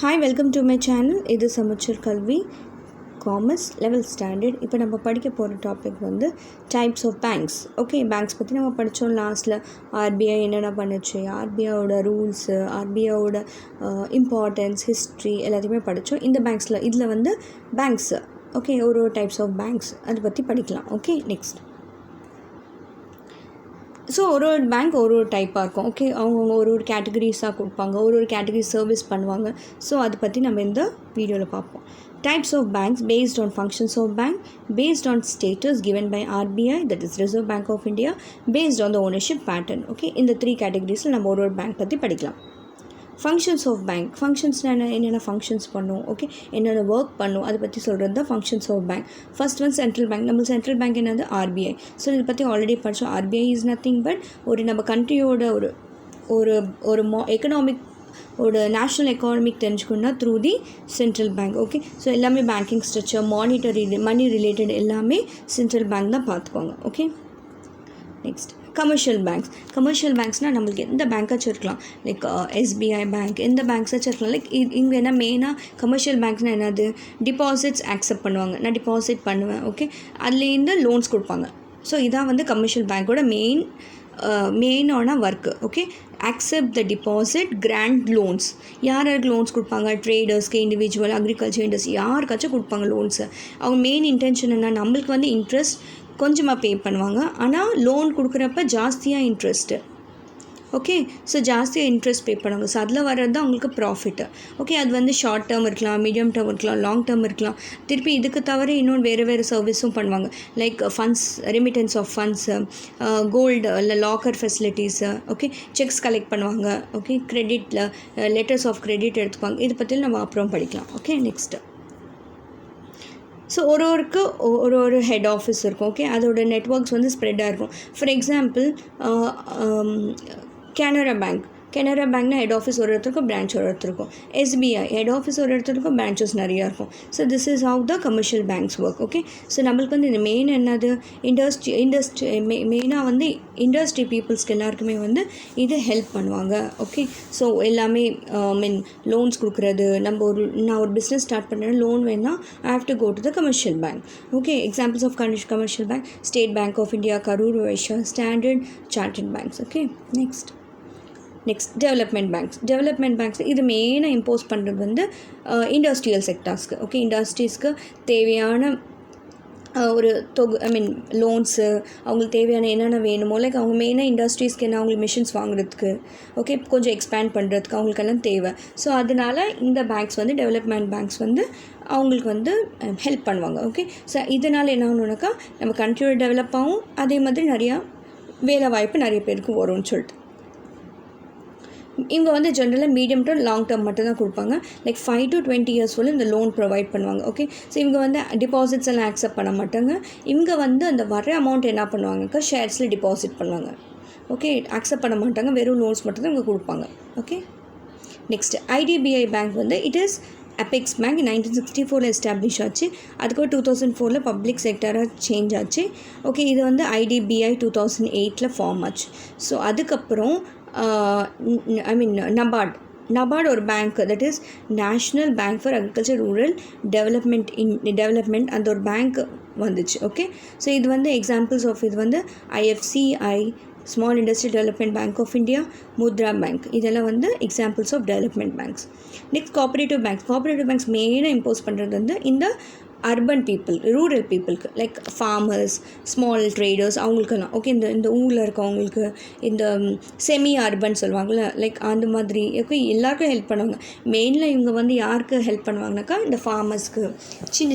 Hi, welcome to my channel. இது சமச்சீர் கல்வி காமர்ஸ் லெவல் ஸ்டாண்டர்ட். இப்போ நம்ம படிக்க போகிற டாபிக் வந்து types of banks. Okay, banks பற்றி நம்ம படித்தோம் லாஸ்ட்டில். ஆர்பிஐ என்னென்ன பண்ணுச்சு, ஆர்பிஐயோட ரூல்ஸு, ஆர்பிஐயோட இம்பார்ட்டன்ஸ், ஹிஸ்ட்ரி எல்லாத்தையுமே படித்தோம். இந்த பேங்க்ஸில் இதில் வந்து பேங்க்ஸு ஓகே, ஒரு டைப்ஸ் ஆஃப் பேங்க்ஸ் அதை பற்றி படிக்கலாம். Okay, next. ஸோ ஒரு பேங்க் ஒரு டைப்பாக இருக்கும். ஓகே, அவங்கவுங்க ஒரு கேட்டகரிஸாக கொடுப்பாங்க, ஒரு கேட்டகரி சர்வீஸ் பண்ணுவாங்க. ஸோ அதை பற்றி நம்ம இந்த வீடியோவில் பார்ப்போம். Types of banks based on functions of bank, based on status given by RBI, that is Reserve Bank of India, based on the ownership pattern. Okay, இந்த 3 கேட்டகரிஸில் நம்ம ஒரு பேங்க் பற்றி படிக்கலாம். ஃபங்க்ஷன்ஸ் ஆஃப் பேங்க், ஃபங்க்ஷன்ஸ்னால் என்னென்ன ஃபங்க்ஷன்ஸ் பண்ணும், okay, என்னென்ன work பண்ணும், அதை பற்றி சொல்கிறது தான் ஃபங்க்ஷன்ஸ் ஆஃப் பேங்க். ஃபர்ஸ்ட் வந்து சென்ட்ரல் பேங்க். நம்ம சென்ட்ரல் பேங்க் என்னது, ஆர்பிஐ. ஸோ இதை பற்றி ஆல்ரெடி படித்தோம். ஆர்பிஐ இஸ் நத்திங் பட் ஒரு நம்ம கண்ட்ரியோட ஒரு எக்கனாமிக் நேஷ்னல் எக்கானமிக் தெரிஞ்சுக்கணுன்னா through the central bank. Okay, so எல்லாமே banking structure, monetary, money related எல்லாமே சென்ட்ரல் பேங்க் தான் பார்த்துக்கோங்க. ஓகே, நெக்ஸ்ட் கமர்ஷியல் பேங்க்ஸ்னால் நம்மளுக்கு எந்த பேங்காச்சும் இருக்கலாம். லைக் எஸ்பிஐ பேங்க், எந்த பேங்க்ஸாச்சும் இருக்கலாம். லைக் இங்கே என்ன மெயினாக கமர்ஷியல் பேங்க்ஸ்னால் என்னது, டிபாசிட்ஸ் ஆக்செப்ட் பண்ணுவாங்க. நான் டிபாசிட் பண்ணுவேன், ஓகே, அதுலேருந்து லோன்ஸ் கொடுப்பாங்க. ஸோ இதான் வந்து கமர்ஷியல் பேங்க்கோட மெயினான work. Okay, accept the deposit, grant loans. யாருக்கு லோன்ஸ் கொடுப்பாங்க, ட்ரேடர்ஸ்க்கு, இண்டிவிஜுவல், அக்ரிகல்ச்சர் இண்டஸ்ட்ரி யாருக்காச்சும் கொடுப்பாங்க லோன்ஸு. அவங்க மெயின் இன்டென்ஷன் என்ன, நம்மளுக்கு வந்து இன்ட்ரெஸ்ட் கொஞ்சமாக பே பண்ணுவாங்க, ஆனால் லோன் கொடுக்குறப்ப ஜாஸ்தியாக இன்ட்ரெஸ்ட்டு. ஓகே, ஸோ ஜாஸ்தியாக இன்ட்ரெஸ்ட் பே பண்ணுவாங்க. ஸோ அதில் வர்றது தான் உங்களுக்கு ப்ராஃபிட்டு. ஓகே, அது வந்து ஷார்ட் டேர்ம் இருக்கலாம், மீடியம் டேர்ம் இருக்கலாம், லாங் டேர்ம் இருக்கலாம். திருப்பி இதுக்கு தவிர இன்னொன்று வேறு சர்வீஸும் பண்ணுவாங்க. Like funds, remittance of funds, gold இல்லை locker facilities, okay, cheques collect பண்ணுவாங்க. ஓகே, கிரெடிட்டில் லெட்டர்ஸ் ஆஃப் கிரெடிட் எடுத்துப்பாங்க. இது பற்றி நம்ம அப்புறம் படிக்கலாம். Okay, next. ஸோ ஒரு ஹெட் ஆஃபீஸ் இருக்கும். ஓகே, அதோட நெட்ஒர்க்ஸ் வந்து ஸ்ப்ரெட்டாக இருக்கும். ஃபார் எக்ஸாம்பிள் கனரா பேங்க்னா ஹெட் ஆஃபீஸ் ஒரு இடத்துக்கும், பிரான்ச் ஒரு இடத்துக்கும். எஸ்பிஐ ஹெட் ஆஃபீஸ் ஒரு இடத்துக்கும், பிரான்ச்சஸ் நிறையா இருக்கும். So this is how the commercial banks work. Okay, so நம்மளுக்கு வந்து இந்த மெயின் என்னது, மெயினாக வந்து இண்டஸ்ட்ரி பீப்புள்ஸ்க்கு எல்லாருக்குமே வந்து இது ஹெல்ப் பண்ணுவாங்க. ஓகே, ஸோ எல்லாமே லோன்ஸ் கொடுக்குறது. நான் ஒரு பிஸ்னஸ் ஸ்டார்ட் பண்ணுறேன், லோன் வேணால் I have to go to the commercial bank. Okay, examples of commercial bank, State Bank of India, Karur Vysya, Standard Chartered banks. Okay, next development banks. இது மெயினாக impose பண்ணுறது வந்து இண்டஸ்ட்ரியல் செக்டார்ஸ்க்கு. ஓகே, இண்டஸ்ட்ரீஸ்க்கு தேவையான ஒரு லோன்ஸு, அவங்களுக்கு தேவையான என்னென்ன வேணுமோ, லைக் அவங்க மெயினாக இண்டஸ்ட்ரீஸ்க்கு என்ன, அவங்களுக்கு மிஷின்ஸ் வாங்குறதுக்கு, ஓகே, கொஞ்சம் எக்ஸ்பேண்ட் பண்ணுறதுக்கு அவங்களுக்கெல்லாம் தேவை. ஸோ அதனால் இந்த பேங்க்ஸ் வந்து டெவலப்மெண்ட் பேங்க்ஸ் வந்து அவங்களுக்கு வந்து ஹெல்ப் பண்ணுவாங்க. ஓகே, ஸோ இதனால் என்ன ஆகணுன்னாக்கா நம்ம கண்ட்ரியோட டெவலப் ஆகும், அதே மாதிரி நிறையா வேலை வாய்ப்பு நிறைய பேருக்கு வரும்னு சொல்லிட்டு. இவங்க வந்து ஜென்ரலாக மீடியம் டு லாங் டேர்ம் மட்டும் தான் கொடுப்பாங்க. லைக் 5 to 20 years வரை இந்த லோன் ப்ரொவைட் பண்ணுவாங்க. ஓகே, ஸோ இவங்க வந்து டிபாசிட்ஸ் எல்லாம் ஆக்செப்ட் பண்ண மாட்டாங்க. இவங்க வந்து அந்த வர அமௌண்ட் என்ன பண்ணுவாங்கக்கா, ஷேர்ஸில் டிபாசிட் பண்ணுவாங்க. ஓகே, ஆக்செப்ட் பண்ண மாட்டாங்க, வெறும் லோன்ஸ் மட்டும் தான் இவங்க கொடுப்பாங்க. ஓகே, நெக்ஸ்ட் ஐடிபிஐ பேங்க் வந்து it is apex bank. 1964 establish ஆச்சு. அதுக்கப்புறம் 2004 பப்ளிக் செக்டராக சேஞ்ச் ஆச்சு. ஓகே, இது வந்து ஐடிபிஐ 2008 ஃபார்ம் ஆச்சு. ஸோ அதுக்கப்புறம் நபார்ட் ஒரு bank, that is national bank for agriculture rural development அந்த ஒரு பேங்க் வந்துச்சு. ஓகே, ஸோ இது வந்து எக்ஸாம்பிள்ஸ் ஆஃப் இது வந்து IFCI, small industry development bank of India, Mudra bank, இதெல்லாம் வந்து examples of development banks. Next cooperative banks மெயினாக இம்போஸ் பண்ணுறது வந்து இந்த அர்பன் பீப்புள், ரூரல் பீப்புளுக்கு, லைக் ஃபார்மர்ஸ், ஸ்மால் ட்ரேடர்ஸ், அவங்களுக்கெல்லாம். ஓகே, இந்த ஊரில் இருக்கவங்களுக்கு, இந்த செமி அர்பன் சொல்லுவாங்கள்ல, லைக் அந்த மாதிரி. ஓகே, எல்லாருக்கும் ஹெல்ப் பண்ணுவாங்க. மெயினில் இவங்க வந்து யாருக்கு ஹெல்ப் பண்ணுவாங்கனாக்கா, இந்த ஃபார்மர்ஸ்க்கு,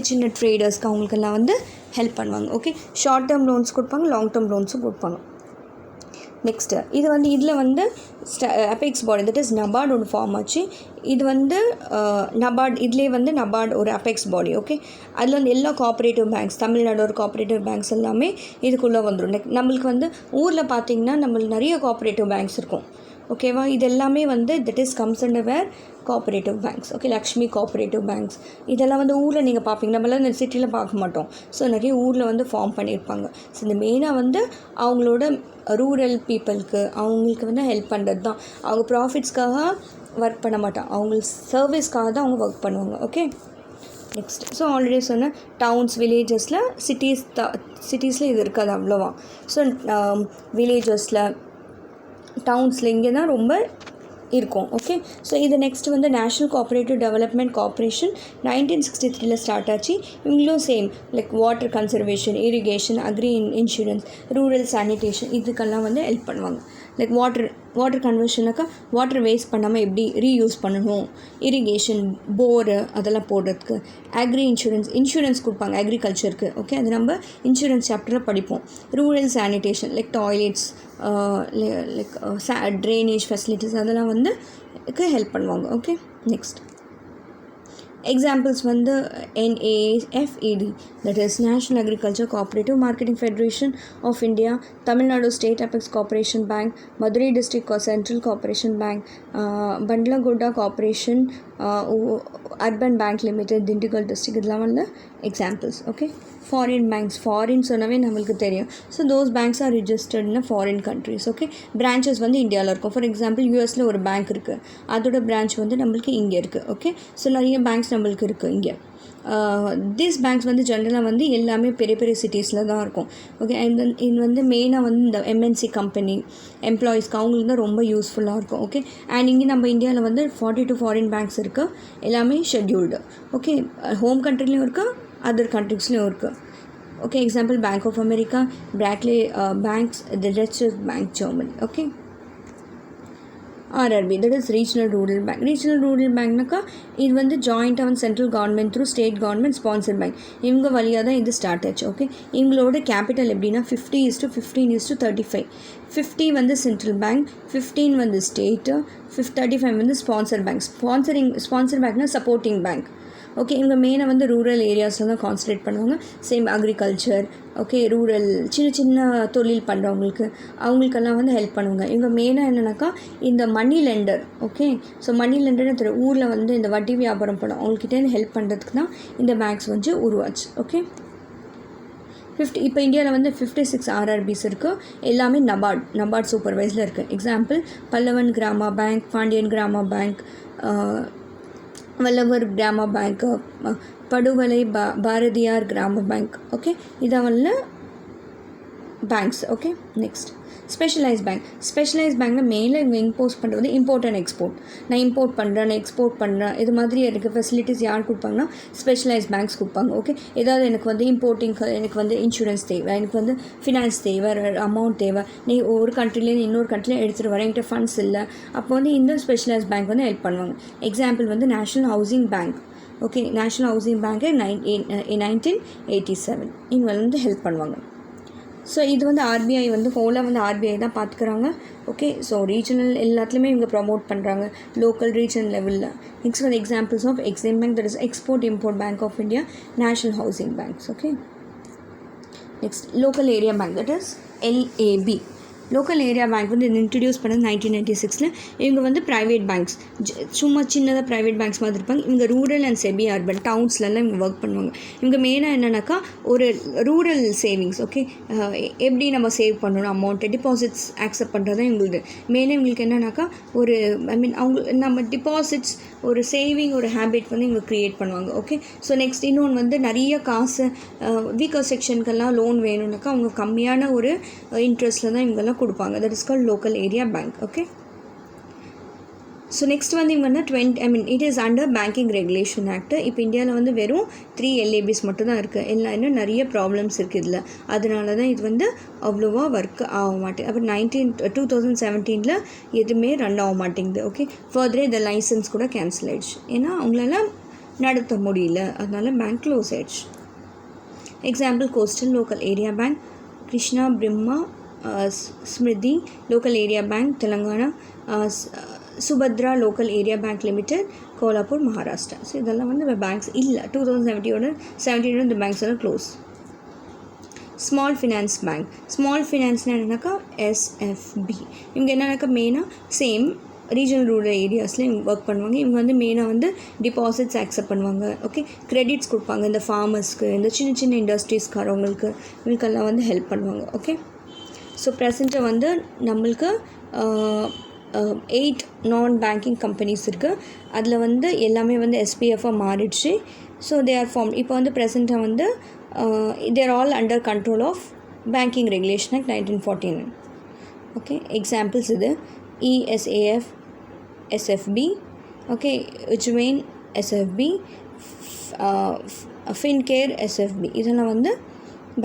சின்ன ட்ரேடர்ஸ்க்கு, அவங்களுக்கெல்லாம் வந்து ஹெல்ப் பண்ணுவாங்க. ஓகே, ஷார்ட் டேர்ம் லோன்ஸ் கொடுப்பாங்க, லாங் டேர்ம் லோன்ஸும் கொடுப்பாங்க. நெக்ஸ்ட்டு இதில் வந்து apex body, that is NABARD ஒன்று ஃபார்ம் ஆச்சு. இது வந்து இதுலேயே வந்து நபார்டு ஒரு அபெக்ஸ் பாடி. ஓகே, அதில் வந்து எல்லா கோஆப்ரேட்டிவ் பேங்க்ஸ், தமிழ்நாடோட கோஆப்ரேட்டிவ் பேங்க்ஸ் எல்லாமே இதுக்குள்ளே வந்துடும். நம்மளுக்கு வந்து ஊரில் பார்த்திங்கன்னா நம்மளுக்கு நிறைய கோஆப்ரேட்டிவ் பேங்க்ஸ் இருக்கும். ஓகேவா, இது எல்லாமே வந்து that is comes under where cooperative banks. Okay, Lakshmi cooperative banks, இதெல்லாம் வந்து ஊரில் நீங்கள் பார்ப்பீங்க, நம்மளாம் இந்த சிட்டியில் பார்க்க மாட்டோம். ஸோ நிறைய ஊரில் வந்து ஃபார்ம் பண்ணியிருப்பாங்க. ஸோ இந்த மெயினாக வந்து அவங்களோட ரூரல் பீப்புளுக்கு அவங்களுக்கு வந்து ஹெல்ப் பண்ணுறது தான். அவங்க ப்ராஃபிட்ஸ்க்காக ஒர்க் பண்ண மாட்டாங்க, அவங்க சர்வீஸ்க்காக தான் அவங்க ஒர்க் பண்ணுவாங்க. Okay, next. ஸோ ஆல்ரெடி சொன்ன டவுன்ஸ் வில்லேஜஸில் சிட்டிஸில் இது இருக்காது அவ்வளோவா. ஸோ வில்லேஜஸில் டவுன்ஸில் இங்கே தான் ரொம்ப இருக்கும். ஓகே, ஸோ இது நெக்ஸ்ட் வந்து national cooperative development corporation 1963 start ஆச்சு. இவங்களும் same like water conservation, irrigation, agri insurance, rural sanitation இதுக்கெல்லாம் வந்து ஹெல்ப் பண்ணுவாங்க. லைக் வாட்டர் கன்வர்ஷனாக்கா வாட்டர் வேஸ்ட் பண்ணாமல் எப்படி ரீயூஸ் பண்ணணும், இரிகேஷன், போரு அதெல்லாம் போடுறதுக்கு, அக்ரி இன்சூரன்ஸ் கொடுப்பாங்க அக்ரிகல்ச்சருக்கு. ஓகே, அது நம்ம இன்சூரன்ஸ் சாப்டரில் படிப்போம். Rural sanitation like toilets, like drainage facilities அதெல்லாம் வந்து ஹெல்ப் பண்ணுவாங்க. ஓகே, நெக்ஸ்ட் எக்ஸாம்பிள்ஸ் வந்து NAFED, that is National Agriculture Cooperative Marketing Federation of India, Tamil Nadu State Apex Corporation Bank, Madurai District Central Corporation Bank, Bandlaguda Corporation, Urban Bank Limited, Dindigul District, இதெல்லாம் வந்து examples. Okay, foreign banks, foreign சொன்னவே நம்மளுக்கு தெரியும். So those banks are registered in foreign countries. Okay, branches வந்து இந்தியாவில் இருக்கும். For example யூஎஸில் ஒரு பேங்க் இருக்குது, அதோட பிரான்ச் வந்து நம்மளுக்கு இங்கே இருக்குது. ஓகே, ஸோ நிறைய பேங்க்ஸ் நம்மளுக்கு இருக்குது இங்கே. திஸ் பேங்க்ஸ் வந்து ஜென்ரலாக வந்து எல்லாமே பெரிய பெரிய சிட்டிஸில் தான் இருக்கும். ஓகே, அண்ட் இது வந்து மெயினாக வந்து இந்த MNC கம்பெனி எம்ப்ளாயீஸ்க்கு அவங்களுக்கு தான் ரொம்ப யூஸ்ஃபுல்லாக இருக்கும். ஓகே, அண்ட் இங்கே நம்ம இந்தியாவில் வந்து 42 ஃபாரின் பேங்க்ஸ் இருக்குது, எல்லாமே ஷெட்யூல்டு. ஓகே, ஹோம் கண்ட்ரிலையும் இருக்குது, அதர் கண்ட்ரிஸ்லையும் இருக்குது. Okay, example bank of America, Barclays banks, the richer bank Germany. Okay, RRB, that is Regional Rural Bank. Regional Rural Bankனாக்கா இது வந்து joint on central government through state government sponsor bank. இவங்க வழியாக தான் இது ஸ்டார்ட் ஆச்சு. ஓகே, இவங்களோட capital எப்படின்னா 50:15:35. 50 வந்து சென்ட்ரல் பேங்க், 15 வந்து ஸ்டேட்டு, 35 வந்து ஸ்பான்சர் பேங்க். ஸ்பான்சர் பேங்க்னா சப்போர்ட்டிங் பேங்க். ஓகே, இவங்க மெயினாக வந்து ரூரல் ஏரியாஸில் தான் கான்சன்ட்ரேட் பண்ணுவாங்க. சேம் அக்ரிகல்ச்சர், ஓகே, ரூரல் சின்ன சின்ன தொழில் அவங்களுக்கெல்லாம் வந்து ஹெல்ப் பண்ணுவாங்க. இவங்க மெயினாக என்னென்னாக்கா இந்த மணி லெண்டர். ஓகே, ஸோ மணி லெண்டர்னு தெரியும், ஊரில் வந்து இந்த வட்டி வியாபாரம் பண்ணும் அவங்கக்கிட்டேருந்து ஹெல்ப் பண்ணுறதுக்கு தான் இந்த பேங்க்ஸ் வந்து உருவாச்சு. ஓகே, இப்போ இந்தியாவில் வந்து 56 RRBs இருக்குது, எல்லாமே நபார்ட் சூப்பர்வைஸில் இருக்குது. Example Pallavan Grama bank, Pandyan Grama bank, Vallavar Grama bank, Puduvai Bharathiyar Grama bank. Okay, இதெல்லாம் பேங்க்ஸ். ஓகே, நெக்ஸ்ட் ஸ்பெஷலைஸ் பேங்க்னா மெயினில் இவங்க இம்போஸ் பண்ணுறது இம்போர்ட் அண்ட் எக்ஸ்போர்ட். நான் இம்போர்ட் பண்ணுறேன், நான் எக்ஸ்போர்ட் பண்ணுறேன், இது மாதிரி எனக்கு ஃபெசிலிட்டிஸ் யார் கொடுப்பாங்கன்னா ஸ்பெஷலைஸ் பேங்க்ஸ் கொடுப்பாங்க. ஓகே, ஏதாவது எனக்கு வந்து இம்போர்ட்டிங்க்கு எனக்கு வந்து இன்சூரன்ஸ் தேவை, எனக்கு வந்து ஃபினான்ஸ் தேவை, அமௌண்ட் தேவை, நீ ஒரு கண்ட்ரிலேருந்து இன்னொரு கண்ட்ரியில் எடுத்துகிட்டு வர, என்கிட்ட ஃபண்ட்ஸ் இல்லை, அப்போ வந்து இந்த ஸ்பெஷலைஸ் பேங்க் வந்து ஹெல்ப் பண்ணுவாங்க. எக்ஸாம்பிள் வந்து national housing bank. Okay, national housing பேங்க்கு 1987 இவங்க வந்து ஹெல்ப் பண்ணுவாங்க. ஸோ இது வந்து RBI வந்து ஹோலாக வந்து RBI தான் பார்த்துக்கிறாங்க. ஓகே, ஸோ ரீஜனல் எல்லாத்துலேயுமே இவங்க ப்ரமோட் பண்ணுறாங்க, லோக்கல் ரீஜனல் லெவலில். நெக்ஸ்ட் வந்து examples of EXIM bank, that is export import bank of India, national housing banks. Okay, next local area bank, that is LAB. Local area bank வந்து introduce பண்ணது 1996. இவங்க வந்து private banks, சும்மா சின்னதாக private banks மாதிரி இருப்பாங்க. இவங்க ரூரல் அண்ட் செமி அர்பன் டவுன்ஸ்லலாம் இவங்க ஒர்க் பண்ணுவாங்க. இவங்க மெயினாக என்னென்னாக்கா ஒரு ரூரல் சேவிங்ஸ். ஓகே, எப்படி நம்ம சேவ் பண்ணணும், அமௌண்ட்டு டிபாசிட்ஸ் ஆக்செப்ட் பண்ணுறது தான் இவங்களுக்கு மெயினாக. இவங்களுக்கு என்னென்னாக்கா ஒரு அவங்க நம்ம டிபாசிட்ஸ் ஒரு சேவிங் ஒரு ஹேபிட் வந்து இவங்க க்ரியேட் பண்ணுவாங்க. ஓகே, ஸோ நெக்ஸ்ட் இன்னொன்று வந்து நிறைய காசு வீக்கர் செக்ஷனுக்கெல்லாம் லோன் வேணும்னாக்கா அவங்க கம்மியான ஒரு இன்ட்ரெஸ்ட்டில் தான் இவங்கெல்லாம் கொடுப்பாங்க. That is called local area bank. Okay, so next வந்து இவங்கன்னா it is under banking regulation act. இப்போ இந்தியாவில் வந்து வெறும் 3 LABs மட்டும் தான் இருக்குது. இன்னும் நிறைய ப்ராப்ளம்ஸ் இருக்குது இதில், அதனால தான் இது வந்து அவ்வளோவா ஒர்க் ஆக மாட்டேங்குது. அப்புறம் 2017 எதுவுமே ரன் ஆக மாட்டேங்குது. ஓகே, ஃபர்தரே இந்த லைசன்ஸ் கூட கேன்சல் ஆகிடுச்சு, ஏன்னா அவங்களால நடத்த முடியல, அதனால பேங்க் க்ளோஸ் ஆகிடுச்சு. Example coastal local area bank, Krishna Brahma Smriti local area bank Telangana, Subhadra local area bank limited Kolhapur Maharashtra. So இதெல்லாம் வந்து பேங்க்ஸ் இல்லை. 2017 இந்த பேங்க்ஸ் எல்லாம் close. Small finance bank, small ஃபினான்ஸ்னால் என்னென்னாக்கா SFB. இவங்க என்னென்னாக்கா மெயினாக சேம் ரீஜனல் ரூரல் ஏரியாஸில் இவங்க ஒர்க் பண்ணுவாங்க. இவங்க வந்து மெயினாக வந்து டிபாசிட்ஸ் ஆக்செப்ட் பண்ணுவாங்க. ஓகே, கிரெடிட்ஸ் கொடுப்பாங்க இந்த ஃபார்மர்ஸ்க்கு, இந்த சின்ன சின்ன இண்டஸ்ட்ரீஸ்காரவங்களுக்கு, இவங்களுக்கெல்லாம் வந்து ஹெல்ப் பண்ணுவாங்க. ஓகே, ஸோ ப்ரெசண்ட்டாக வந்து நம்மளுக்கு 8 நான் பேங்கிங் கம்பெனிஸ் இருக்குது. அதில் வந்து எல்லாமே வந்து எஸ்பிஎஃபாக மாறிடுச்சு. ஸோ தே ஆர் ஃபார்ம் இப்போ வந்து ப்ரெசென்ட்டாக வந்து there all under control of banking regulation act 1949. Okay, examples இது ESAF, SFB, okay, Ujjivan SFB, Fincare SFB, இதெல்லாம் வந்து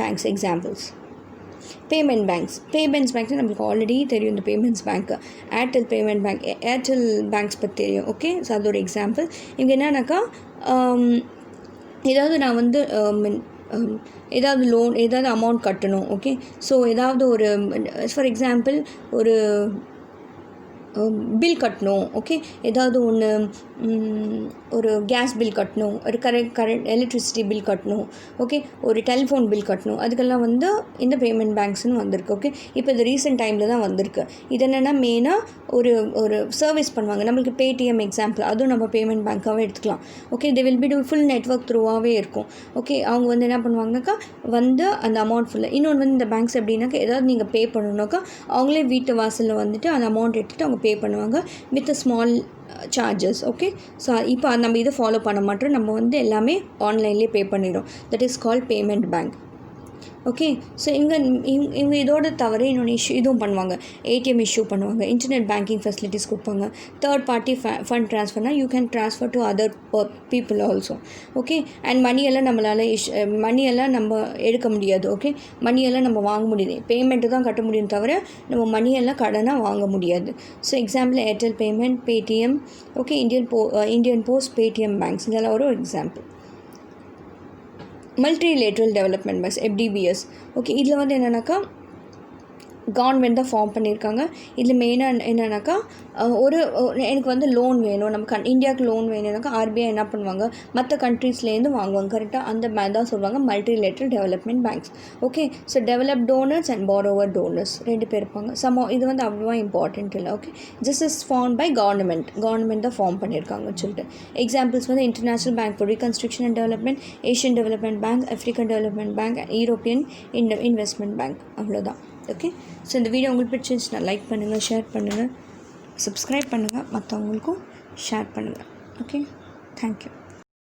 பேங்க்ஸ் எக்ஸாம்பிள்ஸ். பேமெண்ட் பேங்க்ஸ் நம்மளுக்கு ஆல்ரெடி தெரியும். இந்த payments bank Airtel payment bank, Airtel banks பற்றி தெரியும். ஓகே, ஸோ அது ஒரு எக்ஸாம்பிள். இங்கே என்னன்னாக்கா ஏதாவது நான் வந்து ஏதாவது லோன் ஏதாவது அமௌண்ட் கட்டணும். ஓகே, ஸோ ஏதாவது ஒரு ஃபார் எக்ஸாம்பிள் ஒரு பில் கட்டணும். ஓகே, ஏதாவது ஒன்று ஒரு கேஸ் பில் கட்டணும், ஒரு கரண்ட் எலக்ட்ரிசிட்டி பில் கட்டணும். ஓகே, ஒரு டெலிஃபோன் பில் கட்டணும். அதுக்கெல்லாம் வந்து இந்த பேமெண்ட் பேங்க்ஸ்னு வந்திருக்கு. ஓகே, இப்போ இது ரீசெண்ட் டைமில் தான் வந்திருக்கு. இது என்னென்னா மெயினாக ஒரு சர்வீஸ் பண்ணுவாங்க. நம்மளுக்கு பேடிஎம் எக்ஸாம்பிள், அதுவும் நம்ம பேமெண்ட் பேங்க்காகவே எடுத்துக்கலாம். Okay, they will be to full network த்ரூவாகவே இருக்கும். ஓகே, அவங்க வந்து என்ன பண்ணுவாங்கனாக்கா வந்து அந்த அமௌண்ட் ஃபுல்லாக. இன்னொன்று வந்து இந்த பேங்க்ஸ் எப்படின்னாக்கா ஏதாவது நீங்கள் பே பண்ணணுன்னாக்கா அவங்களே வீட்டு வாசலில் வந்துட்டு அந்த அமௌண்ட் எடுத்துகிட்டு அவங்க பே பண்ணுவாங்க with a small charges. Okay, so இப்போ நம்ம இதை ஃபாலோ பண்ண மாட்டோம். நம்ம வந்து எல்லாமே ஆன்லைன்லேயே பே பண்ணிடும். That is called payment bank. Okay, so இவங்க இதோட தவிர இன்னொன்று இதுவும் பண்ணுவாங்க. ஏடிஎம் இஷ்யூ பண்ணுவாங்க, இன்டர்நெட் பேங்கிங் ஃபெசிலிட்டிஸ் கொடுப்பாங்க, தேர்ட் பார்ட்டி ஃபண்ட் ட்ரான்ஸ்ஃபர்னால் you can transfer to other people also. Okay, and மணியெல்லாம் நம்மளால் மணியெல்லாம் நம்ம எடுக்க முடியாது. ஓகே, மணியெல்லாம் நம்ம வாங்க முடியாது. பேமெண்ட்டு தான் கட்ட முடியும் தவிர நம்ம மணியெல்லாம் கடனாக வாங்க முடியாது. So example Airtel payment, Paytm, okay, Indian post, Paytm banks, இதெல்லாம் ஒரு example. Multilateral development banks, FDBs. Okay, இதில் வந்து என்னென்னாக்கா கவர்மெண்ட் தான் ஃபார்ம் பண்ணியிருக்காங்க. இதில் மெயினாக என்னென்னாக்கா எனக்கு வந்து லோன் வேணும், நம்ம இந்தியாவுக்கு லோன் வேணும்னாக்கா ஆர்பிஐ என்ன பண்ணுவாங்க, மற்ற கண்ட்ரீஸ்லேருந்து வாங்குவாங்க. கரெக்டாக அந்த மாதிரி தான் சொல்லுவாங்க multilateral development banks. Okay, so develop donors and borrower donors 2 பேர் இருப்பாங்க. இது வந்து அவ்வளோவா இம்பார்ட்டன்ட் இல்லை. Okay, this is form by government தான் ஃபார்ம் பண்ணியிருக்காங்கன்னு சொல்லிட்டு. எக்ஸாம்பிள்ஸ் வந்து international bank for reconstruction and development, Asian development bank, African development bank, European investment bank. அவ்வளோதான். ஓகே, ஸோ இந்த வீடியோ உங்களுக்கு பிடிச்சிருந்துச்சுன்னா லைக் பண்ணுங்கள், ஷேர் பண்ணுங்கள், சப்ஸ்கிரைப் பண்ணுங்கள், மற்றவங்களுக்கும் ஷேர் பண்ணுங்கள். Okay, thank you.